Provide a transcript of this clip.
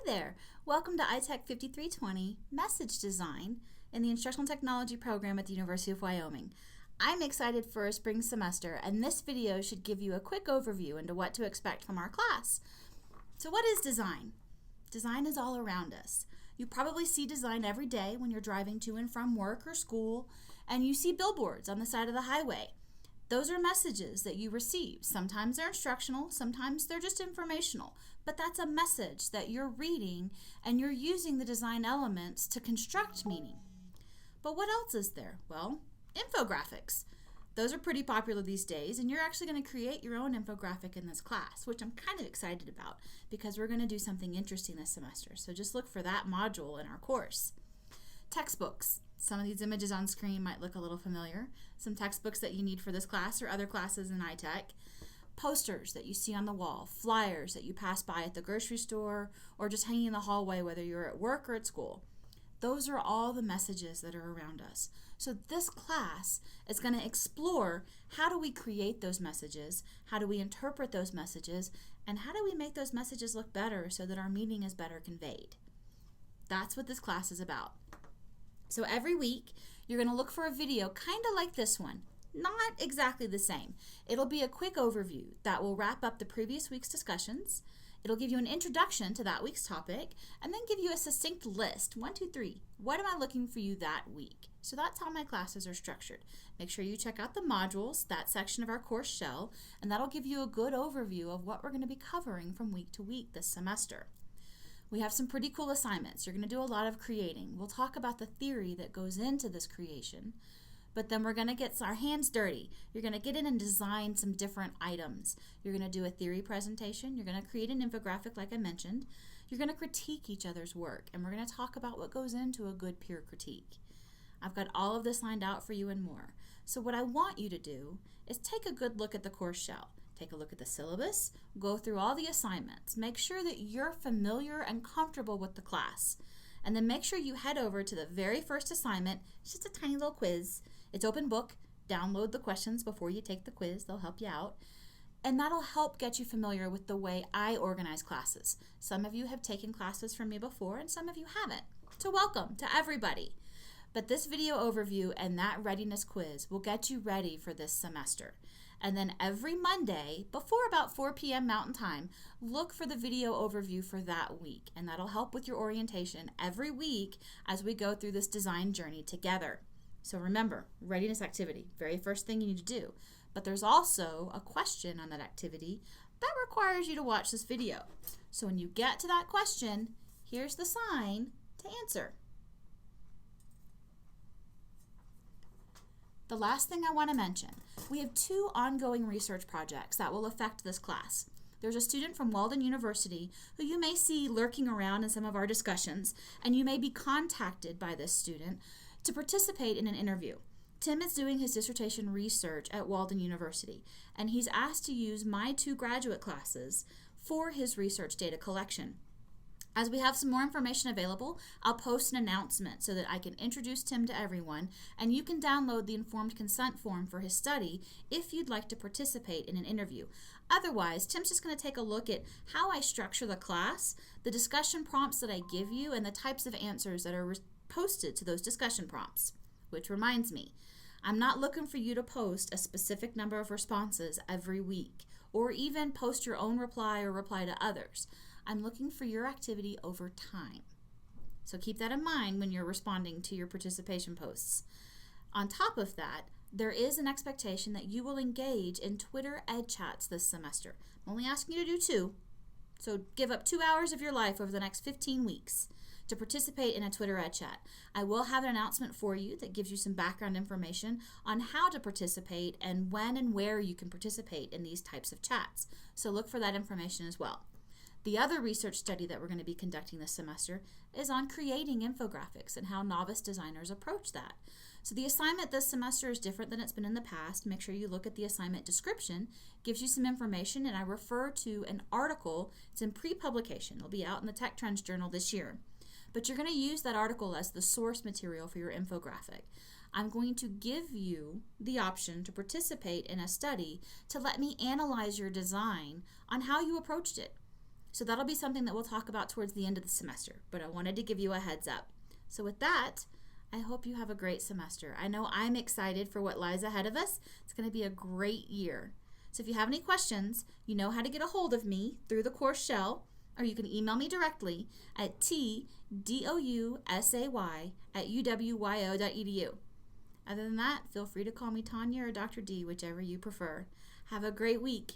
there. Welcome to ITEC 5320 Message Design in the Instructional Technology program at the University of Wyoming. I'm excited for a spring semester, and this video should give you a quick overview into what to expect from our class. So what is design? Design is all around us. You probably see design every day when you're driving to and from work or school, and you see billboards on the side of the highway. Those are messages that you receive. Sometimes they're instructional, sometimes they're just informational, but that's a message that you're reading and you're using the design elements to construct meaning. But what else is there? Well, infographics. Those are pretty popular these days, and you're actually going to create your own infographic in this class, which I'm kind of excited about because we're going to do something interesting this semester. So just look for that module in our course. Textbooks. Some of these images on screen might look a little familiar. Some textbooks that you need for this class or other classes in ITEC. Posters that you see on the wall, flyers that you pass by at the grocery store or just hanging in the hallway whether you're at work or at school. Those are all the messages that are around us. So this class is going to explore how do we create those messages, how do we interpret those messages, and how do we make those messages look better so that our meaning is better conveyed. That's what this class is about. So every week, you're going to look for a video kind of like this one. Not exactly the same. It'll be a quick overview that will wrap up the previous week's discussions. It'll give you an introduction to that week's topic, and then give you a succinct list. 1, 2, 3. What am I looking for you that week? So that's how my classes are structured. Make sure you check out the modules, that section of our course shell, and that'll give you a good overview of what we're going to be covering from week to week this semester. We have some pretty cool assignments. You're going to do a lot of creating. We'll talk about the theory that goes into this creation, but then we're going to get our hands dirty. You're going to get in and design some different items. You're going to do a theory presentation. You're going to create an infographic like I mentioned. You're going to critique each other's work, and we're going to talk about what goes into a good peer critique. I've got all of this lined out for you and more. So what I want you to do is take a good look at the course shell. Take a look at the syllabus, go through all the assignments, make sure that you're familiar and comfortable with the class, and then make sure you head over to the very first assignment. It's just a tiny little quiz. It's open book. Download the questions before you take the quiz. They'll help you out, and that'll help get you familiar with the way I organize classes. Some of you have taken classes from me before, and some of you haven't. So welcome to everybody. But this video overview and that readiness quiz will get you ready for this semester. And then every Monday, before about 4 p.m. Mountain Time, look for the video overview for that week. And that'll help with your orientation every week as we go through this design journey together. So remember, readiness activity, very first thing you need to do. But there's also a question on that activity that requires you to watch this video. So when you get to that question, here's the sign to answer. The last thing I want to mention, we have 2 ongoing research projects that will affect this class. There's a student from Walden University who you may see lurking around in some of our discussions, and you may be contacted by this student to participate in an interview. Tim is doing his dissertation research at Walden University, and he's asked to use my 2 graduate classes for his research data collection. As we have some more information available, I'll post an announcement so that I can introduce Tim to everyone, and you can download the informed consent form for his study if you'd like to participate in an interview. Otherwise, Tim's just going to take a look at how I structure the class, the discussion prompts that I give you, and the types of answers that are posted to those discussion prompts. Which reminds me, I'm not looking for you to post a specific number of responses every week, or even post your own reply or reply to others. I'm looking for your activity over time. So keep that in mind when you're responding to your participation posts. On top of that, there is an expectation that you will engage in Twitter Ed Chats this semester. I'm only asking you to do 2. So give up 2 hours of your life over the next 15 weeks to participate in a Twitter Ed Chat. I will have an announcement for you that gives you some background information on how to participate and when and where you can participate in these types of chats. So look for that information as well. The other research study that we're going to be conducting this semester is on creating infographics and how novice designers approach that. So the assignment this semester is different than it's been in the past. Make sure you look at the assignment description. It gives you some information, and I refer to an article. It's in pre-publication. It'll be out in the Tech Trends Journal this year. But you're going to use that article as the source material for your infographic. I'm going to give you the option to participate in a study to let me analyze your design on how you approached it. So that'll be something that we'll talk about towards the end of the semester, but I wanted to give you a heads up. So with that, I hope you have a great semester. I know I'm excited for what lies ahead of us. It's going to be a great year. So if you have any questions, you know how to get a hold of me through the course shell, or you can email me directly at tdousay@uwyo.edu. Other than that, feel free to call me Tanya or Dr. D, whichever you prefer. Have a great week.